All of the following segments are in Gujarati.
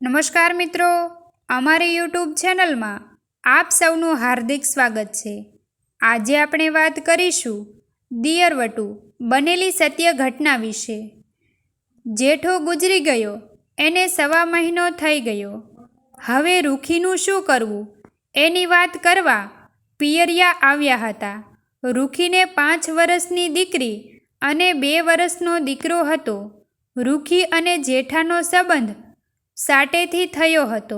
નમસ્કાર મિત્રો, અમારી યુટ્યુબ ચેનલમાં આપ સૌનું હાર્દિક સ્વાગત છે। આજે આપણે વાત કરીશું દિયરવટુ બનેલી સત્ય ઘટના વિશે। જેઠો ગુજરી ગયો, એને 1.25 મહિનો થઈ ગયો। હવે રૂખીનું શું કરવું એની વાત કરવા પિયરિયા આવ્યા હતા। રૂખીને 5 વર્ષની દીકરી અને 2 વર્ષનો દીકરો હતો। રૂખી અને જેઠાનો સંબંધ સાટેથી થયો હતો।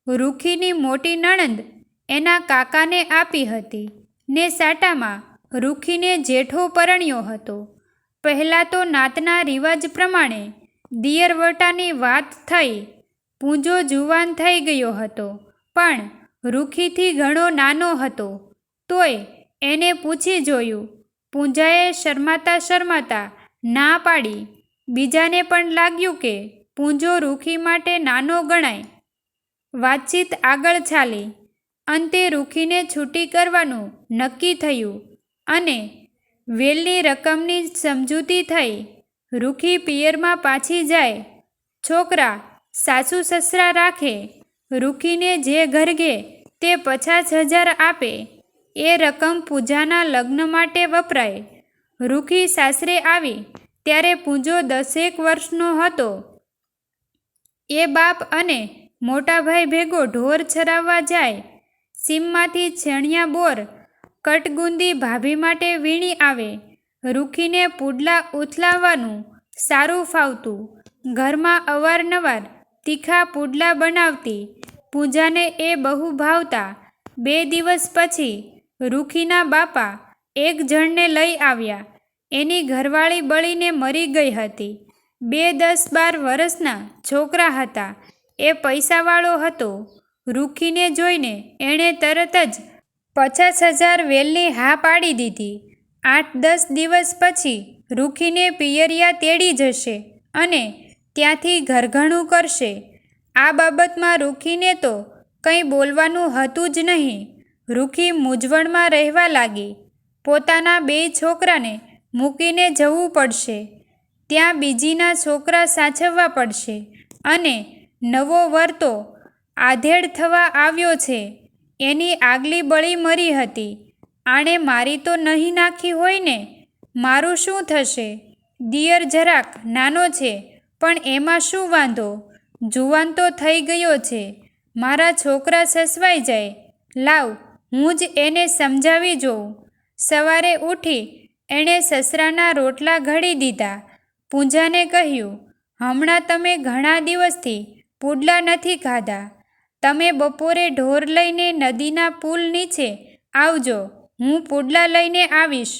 રૂખીની મોટી નણંદ એના કાકાને આપી હતી ને સાટામાં રૂખીને જેઠો પરણ્યો હતો। પહેલાં તો નાતના રિવાજ પ્રમાણે દિયરવટાની વાત થઈ। પૂંજો જુવાન થઈ ગયો હતો, પણ રૂખીથી ઘણો નાનો હતો, તોય એને પૂછી જોયું। પૂંજાએ શરમાતા ના પાડી। બીજાને પણ લાગ્યું કે પૂંજો રૂખી માટે નાનો ગણાય। વાતચીત આગળ ચાલી। અંતે રૂખીને છૂટી કરવાનું નક્કી થયું અને વેલની રકમની સમજૂતી થઈ। રૂખી પિયરમાં પાછી જાય। છોકરા સાસુ સસરા રાખે। રૂખીને જે ઘરગે તે 50,000 આપે। એ રકમ પૂજાના લગ્ન માટે વપરાય। રૂખી સાસરે આવી ત્યારે પૂંજો 10 વર્ષનો હતો। એ બાપ અને મોટા ભાઈ ભેગો ઢોર ચરાવવા જાય। સીમમાંથી છેણિયા બોર કટગુંદી ભાભી માટે વીણી આવે। રૂખીને પુડલા ઉથલાવવાનું સારું ફાવતું। ઘરમાં અવારનવાર તીખા પુડલા બનાવતી। પૂજાને એ બહુ ભાવતા। 2 દિવસ પછી રૂખીના બાપા એક જણને લઈ આવ્યા। એની ઘરવાળી બળીને મરી ગઈ હતી। 2 10-12 વર્ષના છોકરા હતા। એ પૈસાવાળો હતો। રૂખીને જોઈને એણે તરત જ 50,000 વેલની હા પાડી દીધી। 8-10 દિવસ પછી રૂખીને પિયરિયા તેડી જશે અને ત્યાંથી ઘરઘણું કરશે। આ બાબતમાં રૂખીને તો કંઈ બોલવાનું હતું જ નહીં। રૂખી મૂંઝવણમાં રહેવા લાગી। પોતાના 2 છોકરાને મૂકીને જવું પડશે। ત્યાં બીજીના છોકરા સાચવવા પડશે અને નવો વર તો આધેડ થવા આવ્યો છે। એની આગલી બળી મરી હતી। આણે મારી તો નહીં નાખી હોય ને? મારું શું થશે? દિયર જરાક નાનો છે, પણ એમાં શું વાંધો? જુવાન તો થઈ ગયો છે। મારા છોકરા સસવાઈ જાય। લાવ, હું જ એને સમજાવી જોઉં। સવારે ઉઠી એણે સસરાના રોટલા ઘડી દીધા। પૂંજાને કહ્યું, હમણાં તમે ઘણા દિવસથી પુડલા નથી ખાધા। તમે બપોરે ઢોર લઈને નદીના પુલ નીચે આવજો, હું પુડલા લઈને આવીશ।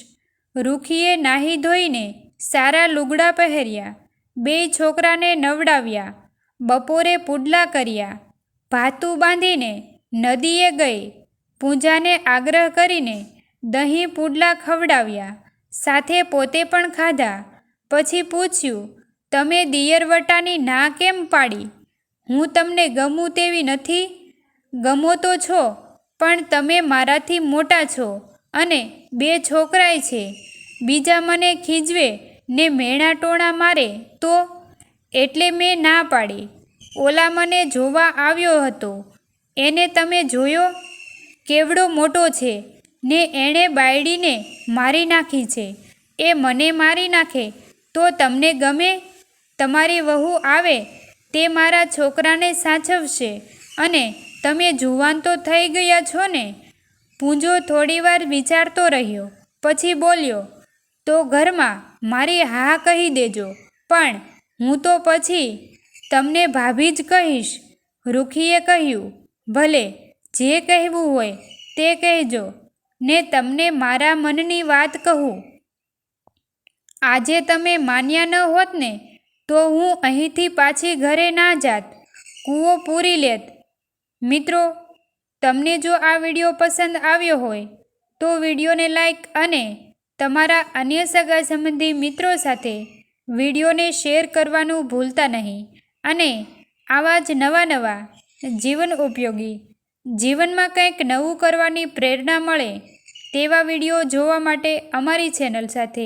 રૂખીએ નાહી ધોઈને સારા લુગડા પહેર્યા। 2 છોકરાને નવડાવ્યા। બપોરે પુડલા કર્યા। ભાતું બાંધીને નદીએ ગઈ। પૂંજાને આગ્રહ કરીને દહીં પુડલા ખવડાવ્યા, સાથે પોતે પણ ખાધા। પછી પૂછ્યું, તમે દિયરવટાની ના કેમ પાડી? હું તમને ગમું તેવી નથી? ગમો તો છો, પણ તમે મારાથી મોટા છો અને 2 છોકરાય છે। બીજા મને ખીજવે ને મેણા ટોણા મારે તો? એટલે મેં ના પાડી। ઓલા મને જોવા આવ્યો હતો, એને તમે જોયો? કેવડો મોટો છે ને એણે બાયડીને મારી નાખી છે। એ મને મારી નાખે તો તમને ગમે? તમારી વહુ આવે તે મારા છોકરાને સાચવશે અને તમે જુવાન તો થઈ ગયા છો ને? પૂંજો થોડીવાર વિચારતો રહ્યો, પછી બોલ્યો, તો ઘરમાં મારી હા કહી દેજો, પણ હું તો પછી તમને ભાભી જ કહીશ। રૂખીએ કહ્યું, ભલે, જે કહેવું હોય તે કહેજો ને તમને મારા મનની વાત કહું। આજે તમે માન્યા ન હોત ને તો હું અહીંથી પાછી ઘરે ના જાત, કૂવો પૂરી લેત। મિત્રો, તમને જો આ વિડીયો પસંદ આવ્યો હોય તો વિડીયોને લાઈક અને તમારા અન્ય સગા સંબંધી મિત્રો સાથે વિડીયોને શેર કરવાનું ભૂલતા નહીં અને આવા જ નવા જીવન ઉપયોગી, જીવનમાં કંઈક નવું કરવાની પ્રેરણા મળે તેવા વિડીયો જોવા માટે અમારી ચેનલ સાથે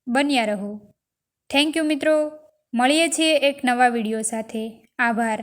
બન્યા રહો। થેન્ક યુ મિત્રો, મળીએ છીએ એક નવા વિડીયો સાથે। આભાર।